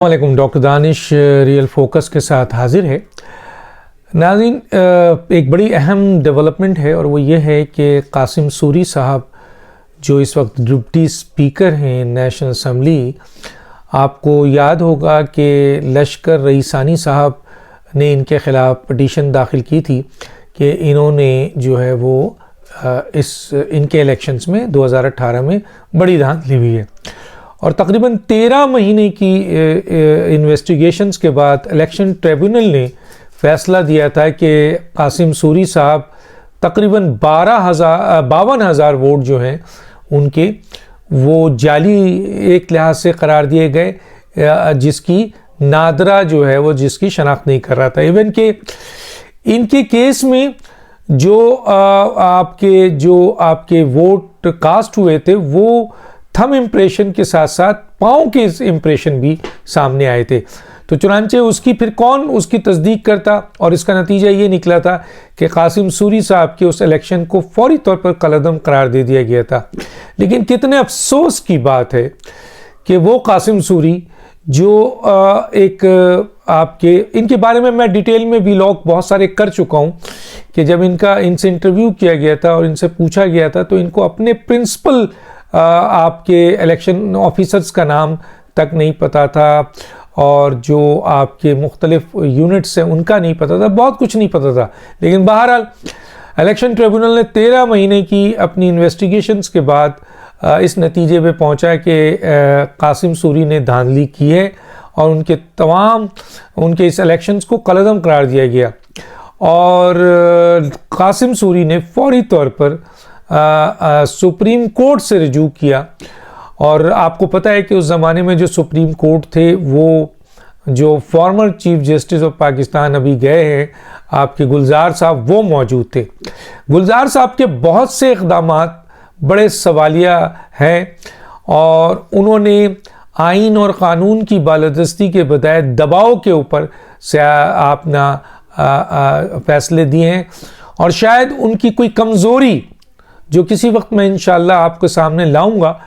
वालेकुम। Doctor Danish real focus के साथ हाजिर है। नाज़रीन, एक बड़ी अहम डेवलपमेंट है और वो ये है कि कासिम सूरी साहब जो इस वक्त डिप्टी स्पीकर हैं नेशनल असम्बली, आपको याद होगा कि लश्कर रईसानी साहब ने इनके ख़िलाफ़ पटिशन दाखिल की थी कि इन्होंने जो है वो इनके इलेक्शंस में 2018 में बड़ी धांधली हुई है और तकरीबन 13 महीने की इन्वेस्टिगेशंस के बाद इलेक्शन ट्रिब्यूनल ने फैसला दिया था कि कासिम सूरी साहब तकरीबन 52,000 वोट जो हैं उनके वो जाली एक लिहाज से करार दिए गए, जिसकी नादरा जो है वो जिसकी शनाख्त नहीं कर रहा था। इवन कि इनके केस में जो आपके वोट कास्ट हुए थे वो थंब इम्प्रेशन के साथ साथ पाँव के इम्प्रेशन भी सामने आए थे। तो चुनांचे उसकी फिर कौन उसकी तस्दीक करता, और इसका नतीजा ये निकला था कि कासिम सूरी साहब के उस इलेक्शन को फौरी तौर पर कलअदम करार दे दिया गया था। लेकिन कितने अफसोस की बात है कि वो कासिम सूरी जो इनके बारे में मैं डिटेल में व्लॉग बहुत सारे कर चुका हूँ कि जब इनसे इंटरव्यू किया गया था और इनसे पूछा गया था तो इनको अपने प्रिंसिपल आपके इलेक्शन ऑफिसर्स का नाम तक नहीं पता था और जो आपके मुख्तलिफ यूनिट्स हैं उनका नहीं पता था, बहुत कुछ नहीं पता था। लेकिन बहरहाल इलेक्शन ट्रिब्यूनल ने 13 महीने की अपनी इन्वेस्टिगेशंस के बाद इस नतीजे पे पहुंचा कि कासिम सूरी ने धांधली की है और उनके इस इलेक्शंस को कलअदम करार दिया गया और कासिम सूरी ने फौरी तौर पर सुप्रीम कोर्ट से रजू किया। और आपको पता है कि उस ज़माने में जो सुप्रीम कोर्ट थे वो जो former chief justice of Pakistan अभी गए हैं आपके गुलजार साहब, वो मौजूद थे। गुलजार साहब के बहुत से इक़दामात बड़े सवालिया हैं और उन्होंने आइन और क़ानून की बालादस्ती के बजाय दबाव के ऊपर से अपना फ़ैसले दिए हैं और शायद उनकी कोई कमज़ोरी जो किसी वक्त मैं इंशाअल्लाह आपके सामने लाऊंगा,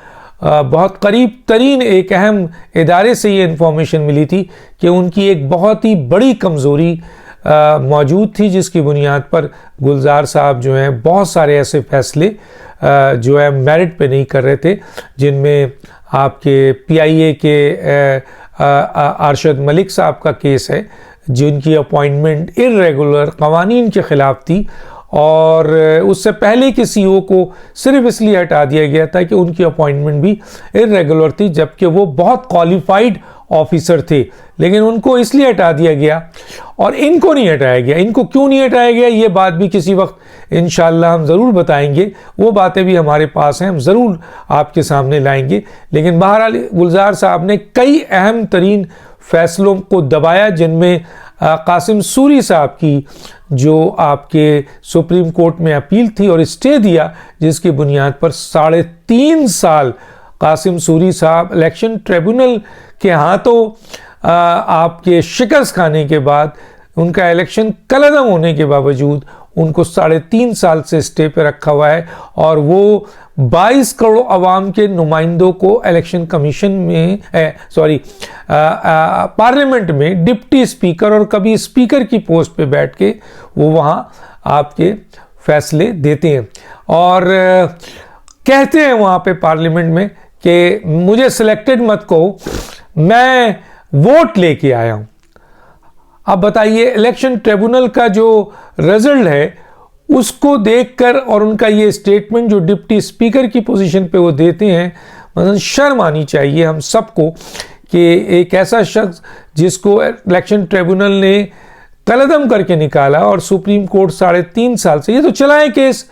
बहुत करीब तरीन एक अहम इदारे से ये इन्फॉर्मेशन मिली थी कि उनकी एक बहुत ही बड़ी कमज़ोरी मौजूद थी जिसकी बुनियाद पर गुलजार साहब जो हैं बहुत सारे ऐसे फ़ैसले जो है मेरिट पे नहीं कर रहे थे, जिनमें आपके PIA के अरशद मलिक साहब का केस है जिनकी अपॉइंटमेंट इर्रेगुलर कवानीन के ख़िलाफ़ थी और उससे पहले के CEO को सिर्फ इसलिए हटा दिया गया था कि उनकी अपॉइंटमेंट भी इर्रेगुलर थी, जबकि वो बहुत क्वालिफाइड ऑफिसर थे। लेकिन उनको इसलिए हटा दिया गया और इनको नहीं हटाया गया। इनको क्यों नहीं हटाया गया ये बात भी किसी वक्त इंशाअल्लाह हम ज़रूर बताएंगे, वो बातें भी हमारे पास हैं, हम ज़रूर आपके सामने लाएंगे। लेकिन बहरहाल गुलजार साहब ने कई अहम तरीन फैसलों को दबाया जिनमें कासिम सूरी साहब की जो आपके सुप्रीम कोर्ट में अपील थी और स्टे दिया, जिसकी बुनियाद पर 3.5 साल कासिम सूरी साहब इलेक्शन ट्रिब्यूनल के हाथों आपके शिकस्त खाने के बाद उनका इलेक्शन कलअदम होने के बावजूद उनको 3.5 साल से स्टे पे रखा हुआ है और वो 22 करोड़ अवाम के नुमाइंदों को इलेक्शन कमीशन में पार्लियामेंट में डिप्टी स्पीकर और कभी स्पीकर की पोस्ट पे बैठ के वो वहाँ आपके फैसले देते हैं और कहते हैं वहाँ पे पार्लियामेंट में कि मुझे सिलेक्टेड मत कहो, मैं वोट लेके आया हूँ। अब बताइए, इलेक्शन ट्रिब्यूनल का जो रिजल्ट है उसको देखकर और उनका ये स्टेटमेंट जो डिप्टी स्पीकर की पोजीशन पे वो देते हैं, मतलब शर्म आनी चाहिए हम सबको कि एक ऐसा शख्स जिसको इलेक्शन ट्रिब्यूनल ने कलअदम करके निकाला और सुप्रीम कोर्ट 3.5 साल से ये तो चला है case.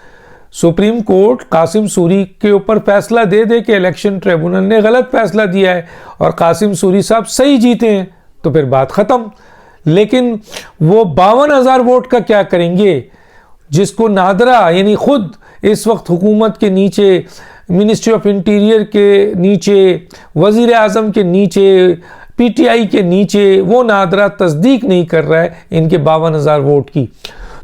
Supreme court Kasim Suri के ऊपर फैसला दे के इलेक्शन ट्रिब्यूनल ने गलत फैसला दिया है और कासिम सूरी साहब सही जीते हैं तो फिर बात ख़त्म। लेकिन वो 52,000 वोट का क्या करेंगे जिसको नादरा यानी खुद इस वक्त हुकूमत के नीचे, मिनिस्ट्री ऑफ इंटीरियर के नीचे, वज़ीर आज़म के नीचे, PTI के नीचे वो नादरा तस्दीक नहीं कर रहा है इनके 52,000 वोट की,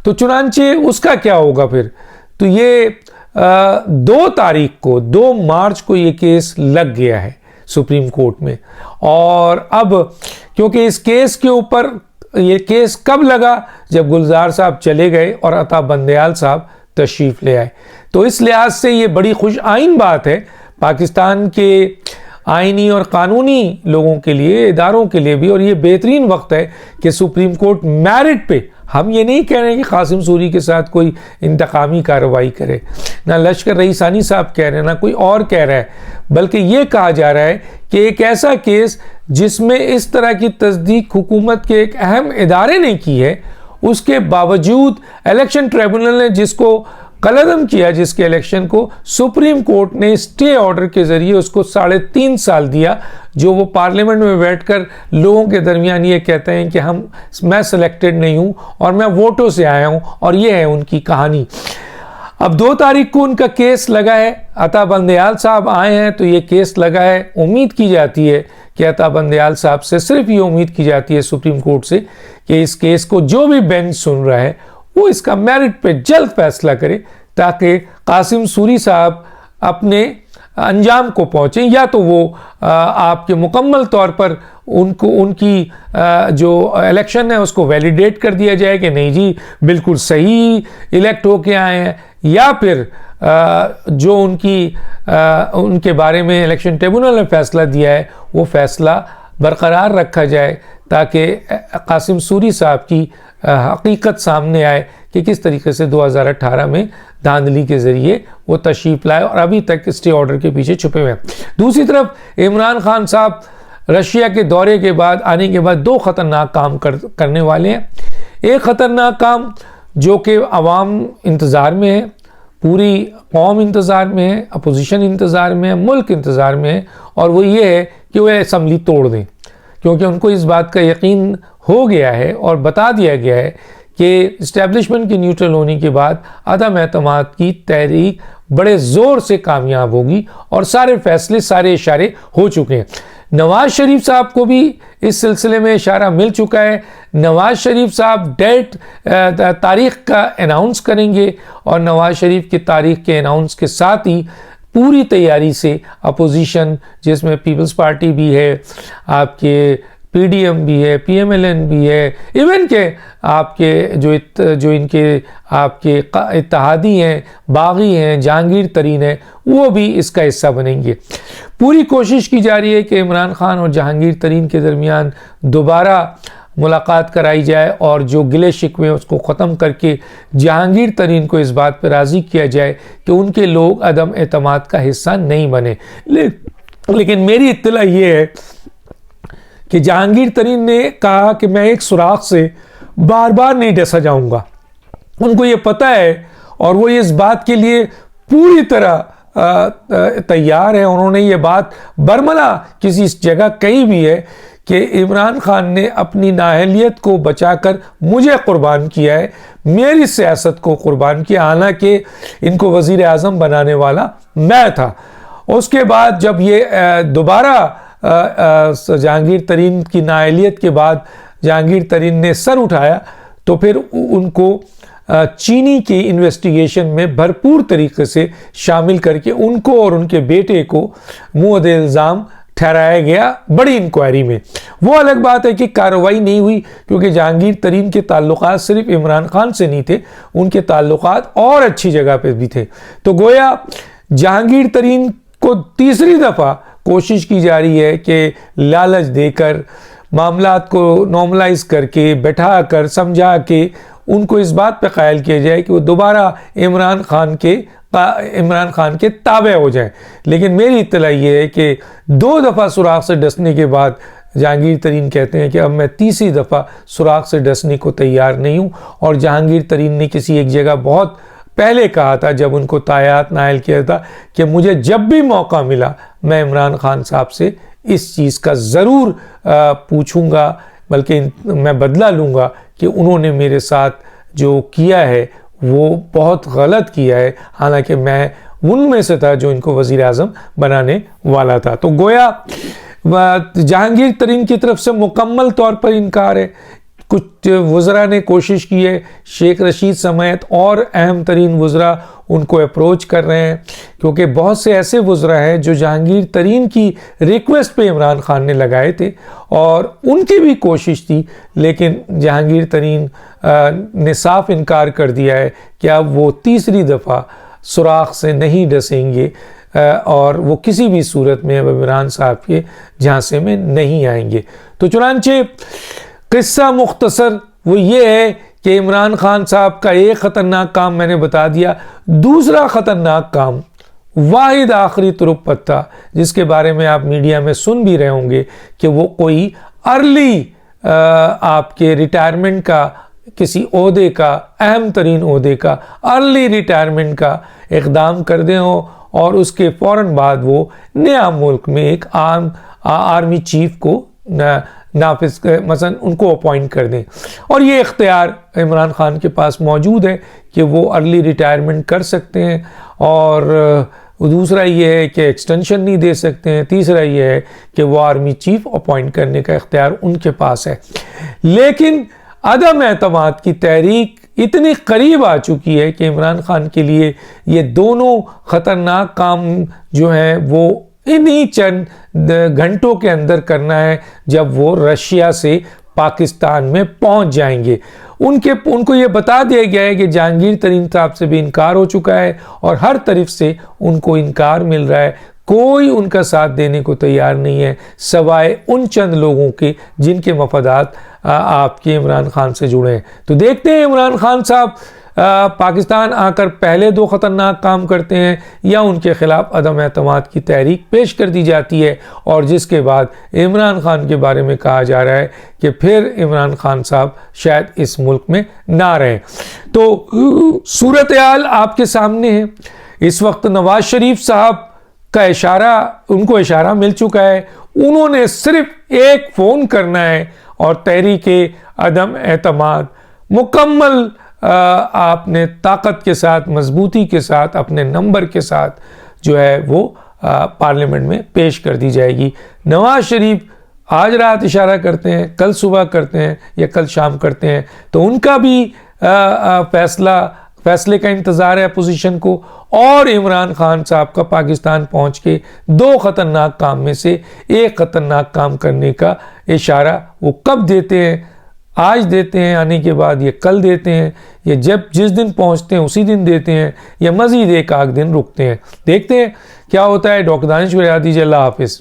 तो चुनांचे उसका क्या होगा फिर। तो ये 2 मार्च को ये केस लग गया है सुप्रीम कोर्ट में। और अब क्योंकि इस केस के ऊपर, ये केस कब लगा, जब गुलजार साहब चले गए और अता बंदयाल साहब तशरीफ ले आए। तो इस लिहाज से ये बड़ी खुश आइन बात है पाकिस्तान के आइनी और कानूनी लोगों के लिए, इदारों के लिए भी, और ये बेहतरीन वक्त है कि सुप्रीम कोर्ट मेरिट पे, हम ये नहीं कह रहे हैं कि कासिम सूरी के साथ कोई इंतकामी कार्रवाई करे, ना लश्कर रईसानी साहब कह रहे हैं, ना कोई और कह रहा है, बल्कि ये कहा जा रहा है कि एक ऐसा केस जिसमें इस तरह की तस्दीक हुकूमत के एक अहम इदारे ने की है, उसके बावजूद इलेक्शन ट्रिब्यूनल ने जिसको कलअदम किया, जिसके इलेक्शन को सुप्रीम कोर्ट ने स्टे ऑर्डर के जरिए उसको 3.5 साल दिया, जो वो पार्लियामेंट में बैठकर लोगों के दरमियान ये कहते हैं कि मैं सिलेक्टेड नहीं हूं और मैं वोटों से आया हूं, और ये है उनकी कहानी। अब 2 तारीख को उनका केस लगा है, अता बंदयाल साहब आए हैं तो ये केस लगा है। उम्मीद की जाती है कि अता बंदयाल साहब से सिर्फ ये उम्मीद की जाती है सुप्रीम कोर्ट से कि इस केस को जो भी बेंच सुन रहा है वो इसका मेरिट पे जल्द फैसला करे, ताकि कासिम सूरी साहब अपने अंजाम को पहुंचे, या तो वो आपके मुकम्मल तौर पर उनको उनकी जो इलेक्शन है उसको वैलिडेट कर दिया जाए कि नहीं जी बिल्कुल सही इलेक्ट होके आए हैं, या फिर जो उनके बारे में इलेक्शन ट्रिब्यूनल ने फैसला दिया है वो फैसला बरकरार रखा जाए, ताकि कासिम सूरी साहब की हकीकत सामने आए कि किस तरीके से 2018 में धांधली के ज़रिए वो तशरीफ लाए और अभी तक स्टे ऑर्डर के पीछे छुपे हुए हैं। दूसरी तरफ इमरान खान साहब रशिया के दौरे के बाद आने के बाद 2 ख़तरनाक काम करने वाले हैं। एक ख़तरनाक काम जो कि अवाम इंतज़ार में है, पूरी कौम इंतज़ार में है, अपोजिशन इंतज़ार में है, मुल्क इंतज़ार में है, और वो ये है कि वह असम्बली तोड़ दें, क्योंकि उनको इस बात का यकीन हो गया है और बता दिया गया है कि इस्टेब्लिशमेंट की न्यूट्रल होने के बाद अदम एतमाद की तहरीक बड़े ज़ोर से कामयाब होगी और सारे फैसले, सारे इशारे हो चुके हैं। नवाज शरीफ साहब को भी इस सिलसिले में इशारा मिल चुका है। नवाज शरीफ साहब डेट तारीख का अनाउंस करेंगे, और नवाज शरीफ की तारीख के अनाउंस के साथ ही पूरी तैयारी से अपोजिशन, जिसमें पीपल्स पार्टी भी है, आपके पीडीएम भी है, पीएमएलएन भी है, इवन के आपके जो इनके आपके इत्तेहादी हैं, बागी हैं, जहांगीर तरीन है, वो भी इसका हिस्सा बनेंगे। पूरी कोशिश की जा रही है कि इमरान खान और जहांगीर तरीन के दरमियान दोबारा मुलाकात कराई जाए और जो गिले शिकवे उसको ख़त्म करके जहांगीर तरीन को इस बात पर राज़ी किया जाए कि उनके लोग अदम एतमाद का हिस्सा नहीं बने। लेकिन मेरी इत्तला ये है कि जहांगीर तरीन ने कहा कि मैं एक सुराख से बार बार नहीं डसा जाऊंगा। उनको ये पता है और वो इस बात के लिए पूरी तरह तैयार है। उन्होंने ये बात बरमला किसी जगह कही भी है कि इमरान खान ने अपनी नाअहलियत को बचाकर मुझे कुर्बान किया है, मेरी सियासत को कुर्बान किया, हालांकि इनको वज़ीर आज़म बनाने वाला मैं था। उसके बाद जब ये दोबारा जहांगीर तरीन की नाअहलियत के बाद जहांगीर तरीन ने सर उठाया, तो फिर उनको चीनी की इन्वेस्टिगेशन में भरपूर तरीके से शामिल करके उनको और उनके बेटे को मुअद्दे इल्ज़ाम ठहराया गया बड़ी इंक्वायरी में। वो अलग बात है कि कार्रवाई नहीं हुई, क्योंकि जहांगीर तरीन के ताल्लुकात सिर्फ इमरान खान से नहीं थे, उनके ताल्लुकात और अच्छी जगह पे भी थे। तो गोया जहांगीर तरीन को तीसरी दफ़ा कोशिश की जा रही है कि लालच देकर, मामलात को नॉर्मलाइज करके, बैठा कर, समझा के उनको इस बात पे कायल किया जाए कि वो दोबारा इमरान खान के ताबे हो जाए। लेकिन मेरी इत्तला ये है कि 2 दफ़ा सुराख से डसने के बाद जहांगीर तरीन कहते हैं कि अब मैं तीसरी दफ़ा सुराख से डसने को तैयार नहीं हूँ। और जहांगीर तरीन ने किसी एक जगह बहुत पहले कहा था, जब उनको तायात नायल किया था, कि मुझे जब भी मौका मिला मैं इमरान खान साहब से इस चीज़ का ज़रूर पूछूंगा, बल्कि मैं बदला लूँगा कि उन्होंने मेरे साथ जो किया है वो बहुत गलत किया है, हालांकि मैं उनमें से था जो इनको वज़ीर आज़म बनाने वाला था। तो गोया जहांगीर तरीन की तरफ से मुकम्मल तौर पर इनकार है। कुछ वज़रा ने कोशिश की है, शेख रशीद समेत और अहम तरीन वज़रा उनको अप्रोच कर रहे हैं, क्योंकि बहुत से ऐसे वज़रा हैं जो जहांगीर तरीन की रिक्वेस्ट पे इमरान खान ने लगाए थे और उनकी भी कोशिश थी, लेकिन जहांगीर तरीन ने साफ इनकार कर दिया है कि अब वो तीसरी दफ़ा सुराख से नहीं डसेंगे और वो किसी भी सूरत में अब इमरान साहब के झांसे में नहीं आएंगे। तो चुनांचे किस्सा मुख्तसर वो ये है कि इमरान खान साहब का एक ख़तरनाक काम मैंने बता दिया। दूसरा ख़तरनाक काम, वाहिद आखिरी तुरुप पत्ता, जिसके बारे में आप मीडिया में सुन भी रहे होंगे कि वो कोई अर्ली आपके रिटायरमेंट का, किसी ओहदे का, अहम तरीन ओहदे का अर्ली रिटायरमेंट का इक़दाम कर दें और उसके फ़ौरन बाद वो नया मुल्क में एक आर्मी चीफ को नाफिज मसलन उनको अपॉइंट कर दें। और ये इख्तियार इमरान खान के पास मौजूद है कि वो अर्ली रिटायरमेंट कर सकते हैं, और दूसरा ये है कि एक्सटेंशन नहीं दे सकते हैं, तीसरा ये है कि वो आर्मी चीफ अपॉइंट करने का इख्तियार उनके पास है। लेकिन अदम एतमाद की तहरीक इतनी करीब आ चुकी है कि इमरान खान के लिए ये दोनों ख़तरनाक काम जो हैं वो इन्हीं चंद घंटों के अंदर करना है, जब वो रशिया से पाकिस्तान में पहुंच जाएंगे। उनको ये बता दिया गया है कि जहांगीर तरीन साहब से भी इनकार हो चुका है और हर तरफ से उनको इनकार मिल रहा है, कोई उनका साथ देने को तैयार नहीं है सवाए उन चंद लोगों के जिनके मफादात आपके इमरान खान से जुड़े हैं। तो देखते हैं इमरान खान साहब पाकिस्तान आकर पहले दो ख़तरनाक काम करते हैं या उनके ख़िलाफ़ अदम एतमाद की तहरीक पेश कर दी जाती है, और जिसके बाद इमरान खान के बारे में कहा जा रहा है कि फिर इमरान खान साहब शायद इस मुल्क में ना रहें। तो सूरत हाल आपके सामने है। इस वक्त नवाज शरीफ साहब का उनको इशारा मिल चुका है, उन्होंने सिर्फ एक फ़ोन करना है और तहरीके अदम एतमाद मुकम्मल आपने ताकत के साथ, मजबूती के साथ, अपने नंबर के साथ जो है वो पार्लियामेंट में पेश कर दी जाएगी। नवाज शरीफ आज रात इशारा करते हैं, कल सुबह करते हैं या कल शाम करते हैं, तो उनका भी फैसले का इंतज़ार है अपोजिशन को, और इमरान खान साहब का पाकिस्तान पहुंच के दो ख़तरनाक काम में से एक ख़तरनाक काम करने का इशारा वो कब देते हैं, आज देते हैं आने के बाद, ये कल देते हैं, ये जिस दिन पहुंचते हैं उसी दिन देते हैं, या मज़ीद एक आध दिन रुकते हैं। देखते हैं क्या होता है। डॉक्टर दानिश को याद दीजिए। अल्लाह हाफिज़।